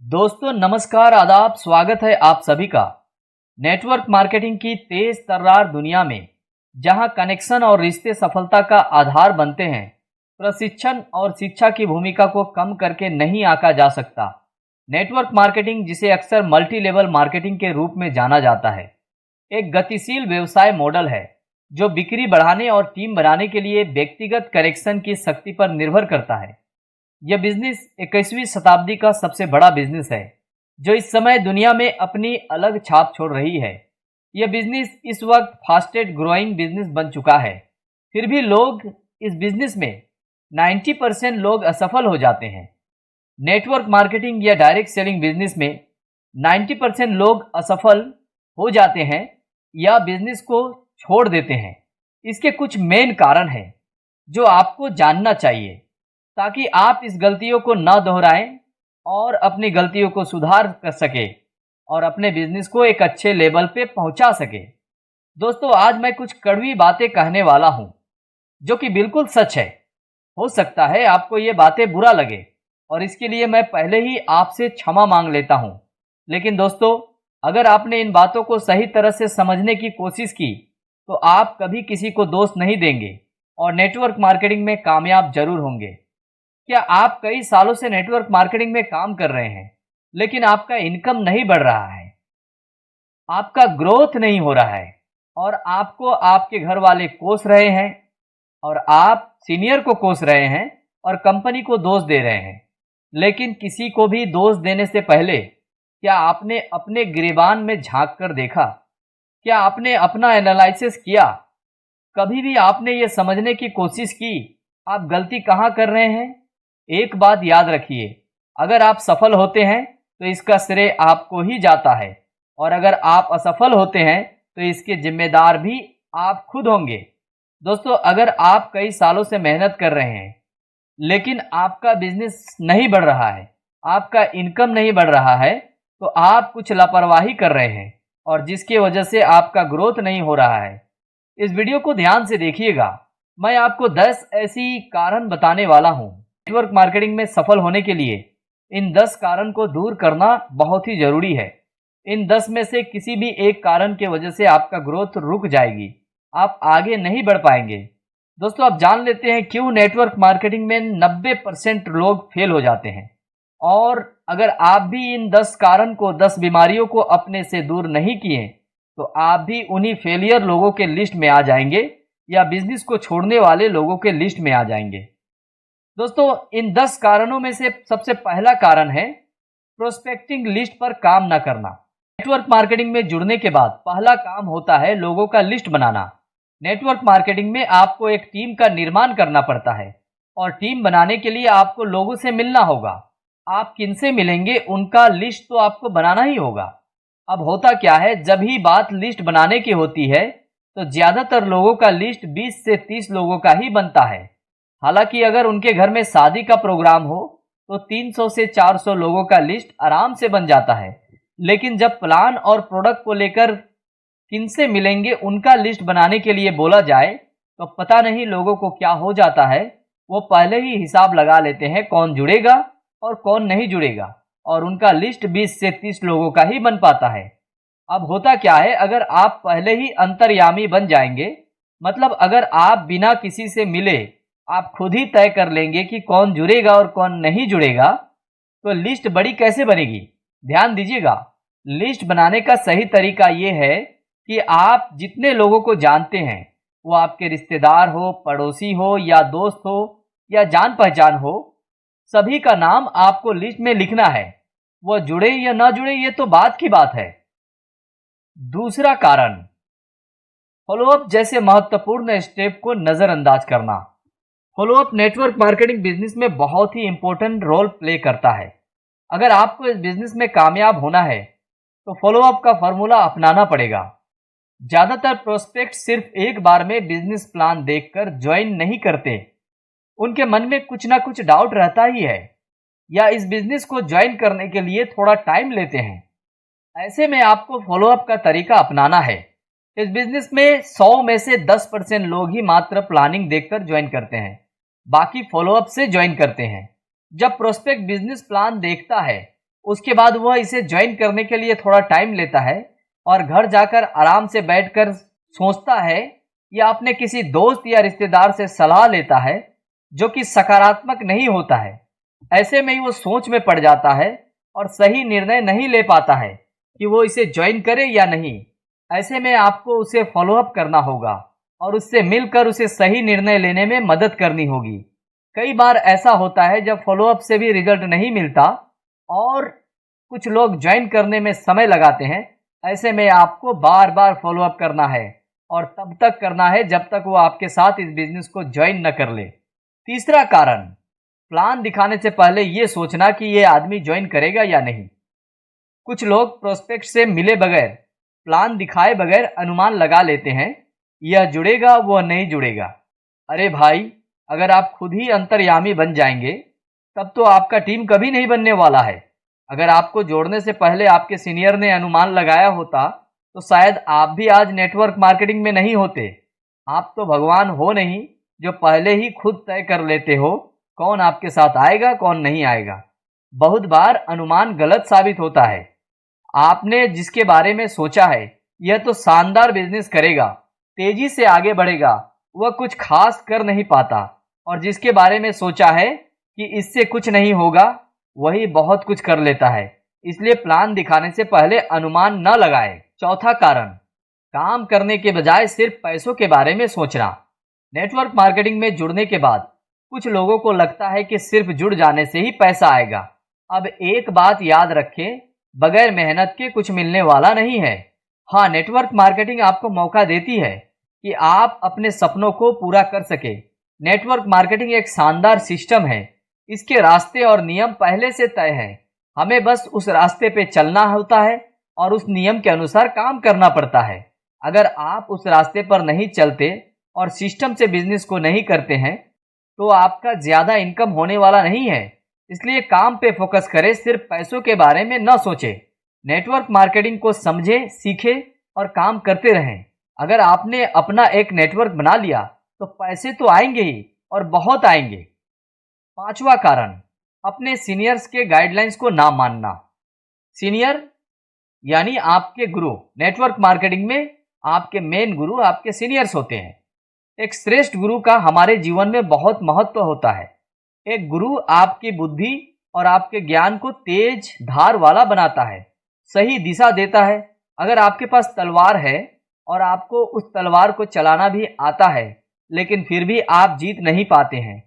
दोस्तों नमस्कार, आदाब, स्वागत है आप सभी का। नेटवर्क मार्केटिंग की तेज तर्रार दुनिया में जहां कनेक्शन और रिश्ते सफलता का आधार बनते हैं, प्रशिक्षण और शिक्षा की भूमिका को कम करके नहीं आंका जा सकता। नेटवर्क मार्केटिंग, जिसे अक्सर मल्टी लेवल मार्केटिंग के रूप में जाना जाता है, एक गतिशील व्यवसाय मॉडल है जो बिक्री बढ़ाने और टीम बनाने के लिए व्यक्तिगत कनेक्शन की शक्ति पर निर्भर करता है। यह बिजनेस 21वीं शताब्दी का सबसे बड़ा बिजनेस है जो इस समय दुनिया में अपनी अलग छाप छोड़ रही है। यह बिजनेस इस वक्त फास्टेस्ट ग्रोइंग बिजनेस बन चुका है। फिर भी लोग इस बिजनेस में 90% लोग असफल हो जाते हैं। नेटवर्क मार्केटिंग या डायरेक्ट सेलिंग बिजनेस में 90% लोग असफल हो जाते हैं या बिजनेस को छोड़ देते हैं। इसके कुछ मेन कारण हैं जो आपको जानना चाहिए ताकि आप इस गलतियों को न दोहराएं और अपनी गलतियों को सुधार कर सके और अपने बिजनेस को एक अच्छे लेवल पे पहुंचा सके। दोस्तों, आज मैं कुछ कड़वी बातें कहने वाला हूं जो कि बिल्कुल सच है। हो सकता है आपको ये बातें बुरा लगे और इसके लिए मैं पहले ही आपसे क्षमा मांग लेता हूं। लेकिन दोस्तों, अगर आपने इन बातों को सही तरह से समझने की कोशिश की तो आप कभी किसी को दोष नहीं देंगे और नेटवर्क मार्केटिंग में कामयाब जरूर होंगे। क्या आप कई सालों से नेटवर्क मार्केटिंग में काम कर रहे हैं लेकिन आपका इनकम नहीं बढ़ रहा है, आपका ग्रोथ नहीं हो रहा है और आपको आपके घर वाले कोस रहे हैं और आप सीनियर को कोस रहे हैं और कंपनी को दोष दे रहे हैं? लेकिन किसी को भी दोष देने से पहले क्या आपने अपने गिरेबान में झांक कर देखा? क्या आपने अपना एनालिसिस किया? कभी भी आपने ये समझने की कोशिश की आप गलती कहाँ कर रहे हैं? एक बात याद रखिए, अगर आप सफल होते हैं तो इसका श्रेय आपको ही जाता है और अगर आप असफल होते हैं तो इसके जिम्मेदार भी आप खुद होंगे। दोस्तों, अगर आप कई सालों से मेहनत कर रहे हैं लेकिन आपका बिजनेस नहीं बढ़ रहा है, आपका इनकम नहीं बढ़ रहा है, तो आप कुछ लापरवाही कर रहे हैं और जिसकी वजह से आपका ग्रोथ नहीं हो रहा है। इस वीडियो को ध्यान से देखिएगा। मैं आपको 10 ऐसी कारण बताने वाला हूं। नेटवर्क मार्केटिंग में सफल होने के लिए इन 10 कारण को दूर करना बहुत ही जरूरी है। इन 10 में से किसी भी एक कारण की वजह से आपका ग्रोथ रुक जाएगी, आप आगे नहीं बढ़ पाएंगे। दोस्तों, अब जान लेते हैं क्यों नेटवर्क मार्केटिंग में 90% लोग फेल हो जाते हैं। और अगर आप भी इन 10 कारण को, 10 बीमारियों को अपने से दूर नहीं किए तो आप भी उन्हीं फेलियर लोगों के लिस्ट में आ जाएंगे या बिजनेस को छोड़ने वाले लोगों के लिस्ट में आ जाएंगे। दोस्तों, इन 10 कारणों में से सबसे पहला कारण है प्रोस्पेक्टिंग लिस्ट पर काम न करना। नेटवर्क मार्केटिंग में जुड़ने के बाद पहला काम होता है लोगों का लिस्ट बनाना। नेटवर्क मार्केटिंग में आपको एक टीम का निर्माण करना पड़ता है और टीम बनाने के लिए आपको लोगों से मिलना होगा। आप किनसे मिलेंगे उनका लिस्ट तो आपको बनाना ही होगा। अब होता क्या है, जब ही बात लिस्ट बनाने की होती है तो ज्यादातर लोगों का लिस्ट 20 से 30 लोगों का ही बनता है। हालांकि अगर उनके घर में शादी का प्रोग्राम हो तो 300 से 400 लोगों का लिस्ट आराम से बन जाता है। लेकिन जब प्लान और प्रोडक्ट को लेकर किनसे मिलेंगे उनका लिस्ट बनाने के लिए बोला जाए तो पता नहीं लोगों को क्या हो जाता है। वो पहले ही हिसाब लगा लेते हैं कौन जुड़ेगा और कौन नहीं जुड़ेगा और उनका लिस्ट 20 से 30 लोगों का ही बन पाता है। अब होता क्या है, अगर आप पहले ही अंतर्यामी बन जाएंगे, मतलब अगर आप बिना किसी से मिले आप खुद ही तय कर लेंगे कि कौन जुड़ेगा और कौन नहीं जुड़ेगा, तो लिस्ट बड़ी कैसे बनेगी? ध्यान दीजिएगा, लिस्ट बनाने का सही तरीका ये है कि आप जितने लोगों को जानते हैं, वो आपके रिश्तेदार हो, पड़ोसी हो या दोस्त हो या जान पहचान हो, सभी का नाम आपको लिस्ट में लिखना है। वो जुड़े या ना जुड़े ये तो बात की बात है। दूसरा कारण, फॉलोअप जैसे महत्वपूर्ण स्टेप को नजरअंदाज करना। फॉलोअप नेटवर्क मार्केटिंग बिजनेस में बहुत ही इंपॉर्टेंट रोल प्ले करता है। अगर आपको इस बिजनेस में कामयाब होना है तो फॉलोअप का फॉर्मूला अपनाना पड़ेगा। ज्यादातर प्रोस्पेक्ट सिर्फ एक बार में बिजनेस प्लान देखकर ज्वाइन नहीं करते, उनके मन में कुछ ना कुछ डाउट रहता ही है या इस बिजनेस को ज्वाइन करने के लिए थोड़ा टाइम लेते हैं। ऐसे में आपको फॉलोअप का तरीका अपनाना है। इस बिजनेस में 100 में से 10% लोग ही मात्र प्लानिंग देखकर ज्वाइन करते हैं, बाकी फॉलोअप से ज्वाइन करते हैं। जब प्रोस्पेक्ट बिजनेस प्लान देखता है उसके बाद वह इसे ज्वाइन करने के लिए थोड़ा टाइम लेता है और घर जाकर आराम से बैठकर सोचता है या अपने किसी दोस्त या रिश्तेदार से सलाह लेता है, जो कि सकारात्मक नहीं होता है। ऐसे में ही वो सोच में पड़ जाता है और सही निर्णय नहीं ले पाता है कि वो इसे ज्वाइन करे या नहीं। ऐसे में आपको उसे फॉलोअप करना होगा और उससे मिलकर उसे सही निर्णय लेने में मदद करनी होगी। कई बार ऐसा होता है जब फॉलोअप से भी रिजल्ट नहीं मिलता और कुछ लोग ज्वाइन करने में समय लगाते हैं। ऐसे में आपको बार बार फॉलोअप करना है और तब तक करना है जब तक वो आपके साथ इस बिजनेस को ज्वाइन न कर ले। तीसरा कारण, प्लान दिखाने से पहले ये सोचना कि ये आदमी ज्वाइन करेगा या नहीं। कुछ लोग प्रोस्पेक्ट से मिले बगैर, प्लान दिखाए बगैर अनुमान लगा लेते हैं, यह जुड़ेगा वह नहीं जुड़ेगा। अरे भाई, अगर आप खुद ही अंतर्यामी बन जाएंगे तब तो आपका टीम कभी नहीं बनने वाला है। अगर आपको जोड़ने से पहले आपके सीनियर ने अनुमान लगाया होता तो शायद आप भी आज नेटवर्क मार्केटिंग में नहीं होते। आप तो भगवान हो नहीं जो पहले ही खुद तय कर लेते हो कौन आपके साथ आएगा कौन नहीं आएगा। बहुत बार अनुमान गलत साबित होता है। आपने जिसके बारे में सोचा है यह तो शानदार बिजनेस करेगा, तेजी से आगे बढ़ेगा, वह कुछ खास कर नहीं पाता, और जिसके बारे में सोचा है कि इससे कुछ नहीं होगा वही बहुत कुछ कर लेता है। इसलिए प्लान दिखाने से पहले अनुमान न लगाए। चौथा कारण, काम करने के बजाय सिर्फ पैसों के बारे में सोचना। नेटवर्क मार्केटिंग में जुड़ने के बाद कुछ लोगों को लगता है कि सिर्फ जुड़ जाने से ही पैसा आएगा। अब एक बात याद रखें, बगैर मेहनत के कुछ मिलने वाला नहीं है। हाँ, नेटवर्क मार्केटिंग आपको मौका देती है कि आप अपने सपनों को पूरा कर सके। नेटवर्क मार्केटिंग एक शानदार सिस्टम है। इसके रास्ते और नियम पहले से तय हैं। हमें बस उस रास्ते पे चलना होता है और उस नियम के अनुसार काम करना पड़ता है। अगर आप उस रास्ते पर नहीं चलते और सिस्टम से बिजनेस को नहीं करते हैं तो आपका ज़्यादा इनकम होने वाला नहीं है। इसलिए काम पे फोकस करें, सिर्फ पैसों के बारे में न सोचें। नेटवर्क मार्केटिंग को समझें, सीखें और काम करते रहें। अगर आपने अपना एक नेटवर्क बना लिया तो पैसे तो आएंगे ही और बहुत आएंगे। पांचवा कारण, अपने सीनियर्स के गाइडलाइंस को ना मानना। सीनियर यानी आपके गुरु। नेटवर्क मार्केटिंग में आपके मेन गुरु आपके सीनियर्स होते हैं। एक श्रेष्ठ गुरु का हमारे जीवन में बहुत महत्व होता है। एक गुरु आपकी बुद्धि और आपके ज्ञान को तेज धार वाला बनाता है, सही दिशा देता है। अगर आपके पास तलवार है और आपको उस तलवार को चलाना भी आता है लेकिन फिर भी आप जीत नहीं पाते हैं,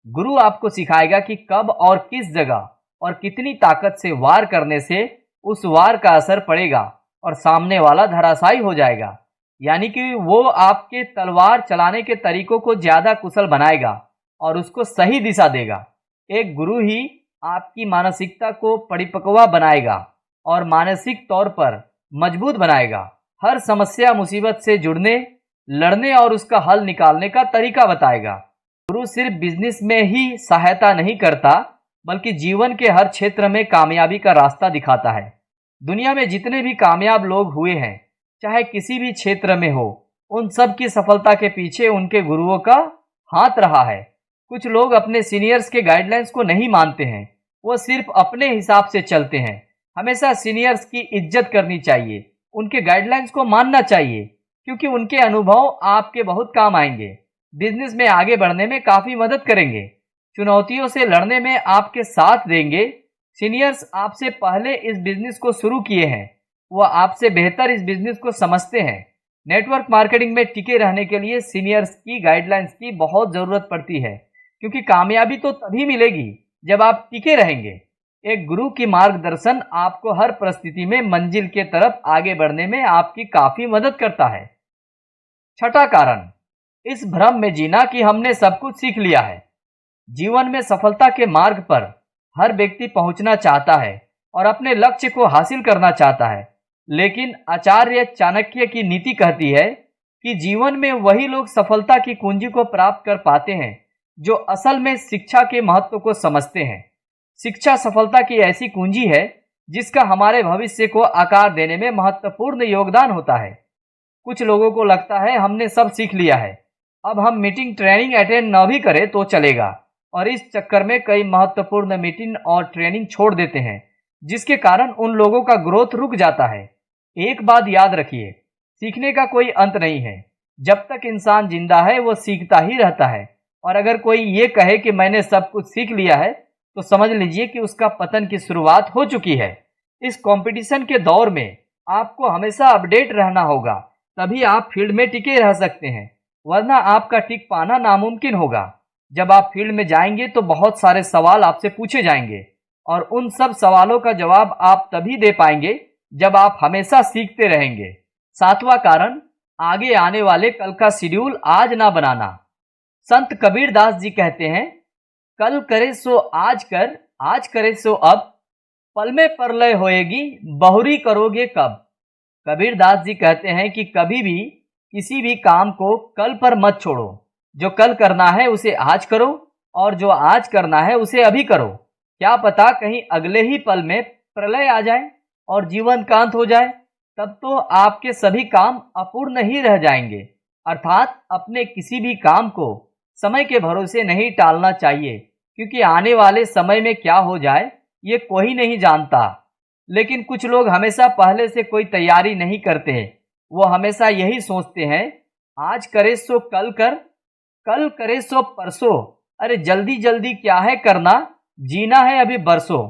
गुरु आपको सिखाएगा कि कब और किस जगह और कितनी ताकत से वार करने से उस वार का असर पड़ेगा और सामने वाला धराशायी हो जाएगा। यानी कि वो आपके तलवार चलाने के तरीकों को ज्यादा कुशल बनाएगा और उसको सही दिशा देगा। एक गुरु ही आपकी मानसिकता को परिपक्व बनाएगा और मानसिक तौर पर मजबूत बनाएगा। हर समस्या मुसीबत से जुड़ने, लड़ने और उसका हल निकालने का तरीका बताएगा। गुरु सिर्फ बिजनेस में ही सहायता नहीं करता बल्कि जीवन के हर क्षेत्र में कामयाबी का रास्ता दिखाता है। दुनिया में जितने भी कामयाब लोग हुए हैं, चाहे किसी भी क्षेत्र में हो, उन सब की सफलता के पीछे उनके गुरुओं का हाथ रहा है। कुछ लोग अपने सीनियर्स के गाइडलाइंस को नहीं मानते हैं, वो सिर्फ अपने हिसाब से चलते हैं। हमेशा सीनियर्स की इज्जत करनी चाहिए, उनके गाइडलाइंस को मानना चाहिए क्योंकि उनके अनुभव आपके बहुत काम आएंगे। बिजनेस में आगे बढ़ने में काफी मदद करेंगे, चुनौतियों से लड़ने में आपके साथ देंगे। सीनियर्स आपसे पहले इस बिजनेस को शुरू किए हैं, वह आपसे बेहतर इस बिजनेस को समझते हैं। नेटवर्क मार्केटिंग में टिके रहने के लिए सीनियर्स की गाइडलाइंस की बहुत जरूरत पड़ती है क्योंकि कामयाबी तो तभी मिलेगी जब आप टिके रहेंगे। एक गुरु की मार्गदर्शन आपको हर परिस्थिति में मंजिल के तरफ आगे बढ़ने में आपकी काफी मदद करता है। छठा कारण, इस भ्रम में जीना कि हमने सब कुछ सीख लिया है। जीवन में सफलता के मार्ग पर हर व्यक्ति पहुंचना चाहता है और अपने लक्ष्य को हासिल करना चाहता है, लेकिन आचार्य चाणक्य की नीति कहती है कि जीवन में वही लोग सफलता की कुंजी को प्राप्त कर पाते हैं जो असल में शिक्षा के महत्व को समझते हैं। शिक्षा सफलता की ऐसी कुंजी है जिसका हमारे भविष्य को आकार देने में महत्वपूर्ण योगदान होता है। कुछ लोगों को लगता है हमने सब सीख लिया है, अब हम मीटिंग ट्रेनिंग अटेंड न भी करें तो चलेगा, और इस चक्कर में कई महत्वपूर्ण मीटिंग और ट्रेनिंग छोड़ देते हैं जिसके कारण उन लोगों का ग्रोथ रुक जाता है। एक बात याद रखिए, सीखने का कोई अंत नहीं है। जब तक इंसान जिंदा है वो सीखता ही रहता है, और अगर कोई ये कहे कि मैंने सब कुछ सीख लिया है तो समझ लीजिए कि उसका पतन की शुरुआत हो चुकी है। इस कंपटीशन के दौर में आपको हमेशा अपडेट रहना होगा, तभी आप फील्ड में टिके रह सकते हैं, वरना आपका टिक पाना नामुमकिन होगा। जब आप फील्ड में जाएंगे तो बहुत सारे सवाल आपसे पूछे जाएंगे, और उन सब सवालों का जवाब आप तभी दे पाएंगे जब आप हमेशा सीखते रहेंगे। सातवां कारण, आगे आने वाले कल का शेड्यूल आज ना बनाना। संत कबीर दास जी कहते हैं, कल करे सो आज कर, आज करे सो अब, पल में परलय होएगी, बहुरी करोगे कब। कबीर दास जी कहते हैं कि कभी भी किसी भी काम को कल पर मत छोड़ो। जो कल करना है उसे आज करो, और जो आज करना है उसे अभी करो। क्या पता कहीं अगले ही पल में प्रलय आ जाए और जीवन का अंत हो जाए, तब तो आपके सभी काम अपूर्ण ही रह जाएंगे। अर्थात अपने किसी भी काम को समय के भरोसे नहीं टालना चाहिए, क्योंकि आने वाले समय में क्या हो जाए ये कोई नहीं जानता। लेकिन कुछ लोग हमेशा पहले से कोई तैयारी नहीं करते हैं। वो हमेशा यही सोचते हैं, आज करे सो कल कर, कल करे सो परसों। अरे जल्दी जल्दी क्या है करना, जीना है अभी बरसों।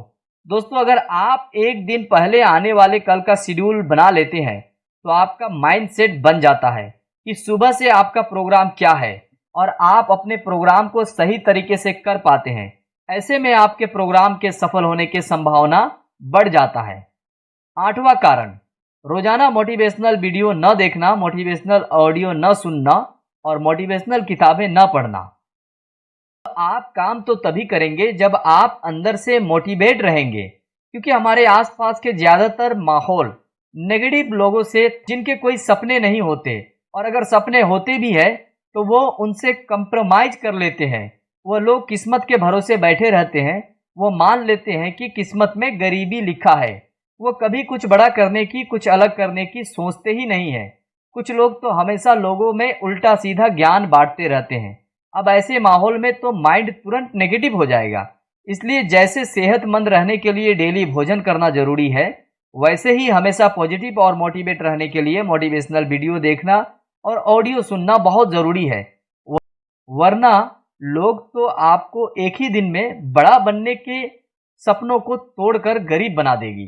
दोस्तों, अगर आप एक दिन पहले आने वाले कल का शेड्यूल बना लेते हैं तो आपका माइंडसेट बन जाता है कि सुबह से आपका प्रोग्राम क्या है, और आप अपने प्रोग्राम को सही तरीके से कर पाते हैं। ऐसे में आपके प्रोग्राम के सफल होने की संभावना बढ़ जाता है। आठवां कारण, रोजाना मोटिवेशनल वीडियो न देखना, मोटिवेशनल ऑडियो न सुनना और मोटिवेशनल किताबें न पढ़ना। आप काम तो तभी करेंगे जब आप अंदर से मोटिवेट रहेंगे, क्योंकि हमारे आसपास के ज्यादातर माहौल नेगेटिव लोगों से, जिनके कोई सपने नहीं होते, और अगर सपने होते भी है तो वो उनसे कंप्रोमाइज कर लेते हैं। वो लोग किस्मत के भरोसे बैठे रहते हैं। वो मान लेते हैं कि किस्मत में गरीबी लिखा है। वो कभी कुछ बड़ा करने की, कुछ अलग करने की सोचते ही नहीं है। कुछ लोग तो हमेशा लोगों में उल्टा सीधा ज्ञान बांटते रहते हैं। अब ऐसे माहौल में तो माइंड तुरंत नेगेटिव हो जाएगा। इसलिए जैसे सेहतमंद रहने के लिए डेली भोजन करना जरूरी है, वैसे ही हमेशा पॉजिटिव और मोटिवेट रहने के लिए मोटिवेशनल वीडियो देखना और ऑडियो सुनना बहुत जरूरी है। वरना लोग तो आपको एक ही दिन में बड़ा बनने के सपनों को तोड़कर गरीब बना देगी।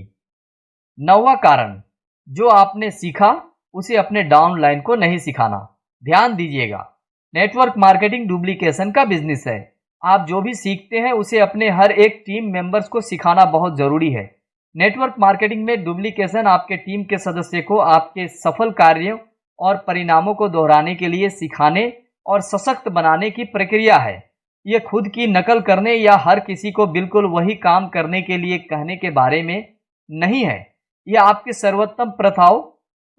नौवां कारण, जो आपने सीखा उसे अपने डाउनलाइन को नहीं सिखाना। ध्यान दीजिएगा, नेटवर्क मार्केटिंग डुप्लीकेशन का बिजनेस है। आप जो भी सीखते हैं उसे अपने हर एक टीम मेंबर्स को सिखाना बहुत जरूरी है। नेटवर्क मार्केटिंग में डुप्लीकेशन आपके टीम के सदस्य को आपके सफल कार्यों और परिणामों को दोहराने के लिए सिखाने और सशक्त बनाने की प्रक्रिया है। यह खुद की नकल करने या हर किसी को बिल्कुल वही काम करने के लिए कहने के बारे में नहीं है। यह आपके सर्वोत्तम प्रथाओं,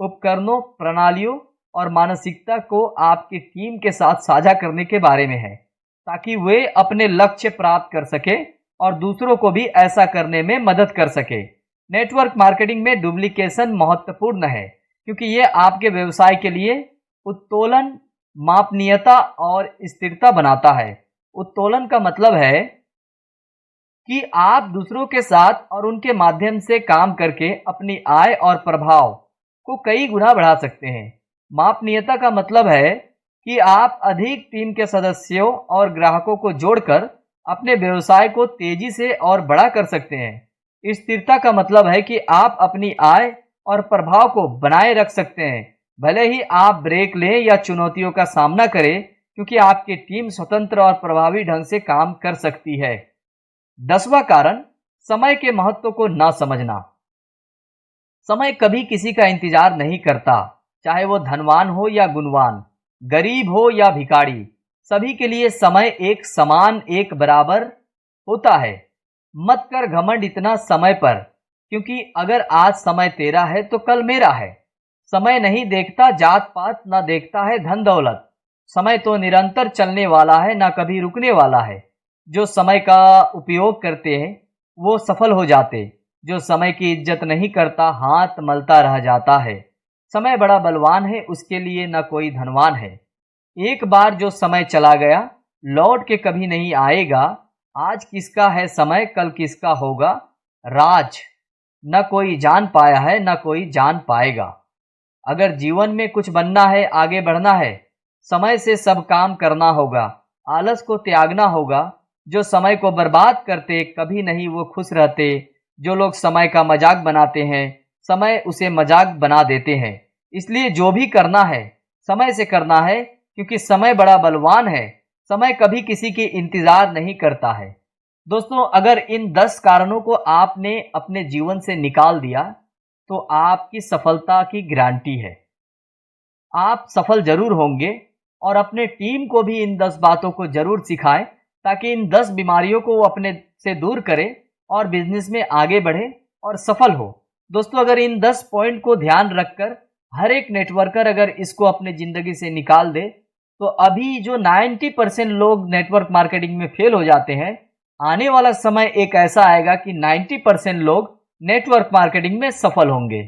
उपकरणों, प्रणालियों और मानसिकता को आपकी टीम के साथ साझा करने के बारे में है, ताकि वे अपने लक्ष्य प्राप्त कर सके और दूसरों को भी ऐसा करने में मदद कर सके। नेटवर्क मार्केटिंग में डुप्लीकेशन महत्वपूर्ण है, क्योंकि यह आपके व्यवसाय के लिए उत्तोलन, मापनीयता और स्थिरता बनाता है। उत्तोलन का मतलब है कि आप दूसरों के साथ और उनके माध्यम से काम करके अपनी आय और प्रभाव को कई गुना बढ़ा सकते हैं। मापनीयता का मतलब है कि आप अधिक टीम के सदस्यों और ग्राहकों को जोड़कर अपने व्यवसाय को तेजी से और बड़ा कर सकते हैं। स्थिरता का मतलब है कि आप अपनी आय और प्रभाव को बनाए रख सकते हैं, भले ही आप ब्रेक लें या चुनौतियों का सामना करें, क्योंकि आपकी टीम स्वतंत्र और प्रभावी ढंग से काम कर सकती है। 10वां कारण, समय के महत्व को न समझना। समय कभी किसी का इंतजार नहीं करता, चाहे वो धनवान हो या गुणवान, गरीब हो या भिखारी। सभी के लिए समय एक समान, एक बराबर होता है। मत कर घमंड इतना समय पर, क्योंकि अगर आज समय तेरा है तो कल मेरा है। समय नहीं देखता जात पात, ना देखता है धन दौलत। समय तो निरंतर चलने वाला है, ना कभी रुकने वाला है। जो समय का उपयोग करते हैं वो सफल हो जाते, जो समय की इज्जत नहीं करता हाथ मलता रह जाता है। समय बड़ा बलवान है, उसके लिए न कोई धनवान है। एक बार जो समय चला गया लौट के कभी नहीं आएगा। आज किसका है समय, कल किसका होगा राज। न कोई जान पाया है न कोई जान पाएगा। अगर जीवन में कुछ बनना है, आगे बढ़ना है, समय से सब काम करना होगा, आलस को त्यागना होगा। जो समय को बर्बाद करते कभी नहीं वो खुश रहते। जो लोग समय का मजाक बनाते हैं, समय उसे मजाक बना देते हैं। इसलिए जो भी करना है समय से करना है, क्योंकि समय बड़ा बलवान है। समय कभी किसी की इंतजार नहीं करता है। दोस्तों, अगर इन 10 कारणों को आपने अपने जीवन से निकाल दिया तो आपकी सफलता की गारंटी है। आप सफल जरूर होंगे और अपने टीम को भी इन 10 बातों को जरूर सिखाएं, ताकि इन 10 बीमारियों को वो अपने से दूर करे और बिजनेस में आगे बढ़े और सफल हो। दोस्तों, अगर इन 10 पॉइंट को ध्यान रखकर हर एक नेटवर्कर अगर इसको अपने जिंदगी से निकाल दे, तो अभी जो 90% लोग नेटवर्क मार्केटिंग में फेल हो जाते हैं, आने वाला समय एक ऐसा आएगा कि 90% लोग नेटवर्क मार्केटिंग में सफल होंगे।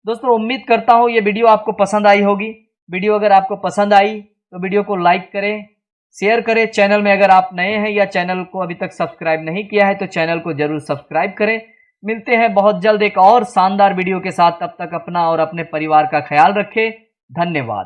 दोस्तों, उम्मीद करता हूँ ये वीडियो आपको पसंद आई होगी। वीडियो अगर आपको पसंद आई तो वीडियो को लाइक करें, शेयर करें। चैनल में अगर आप नए हैं या चैनल को अभी तक सब्सक्राइब नहीं किया है तो चैनल को जरूर सब्सक्राइब करें। मिलते हैं बहुत जल्द एक और शानदार वीडियो के साथ। तब तक अपना और अपने परिवार का ख्याल रखें। धन्यवाद।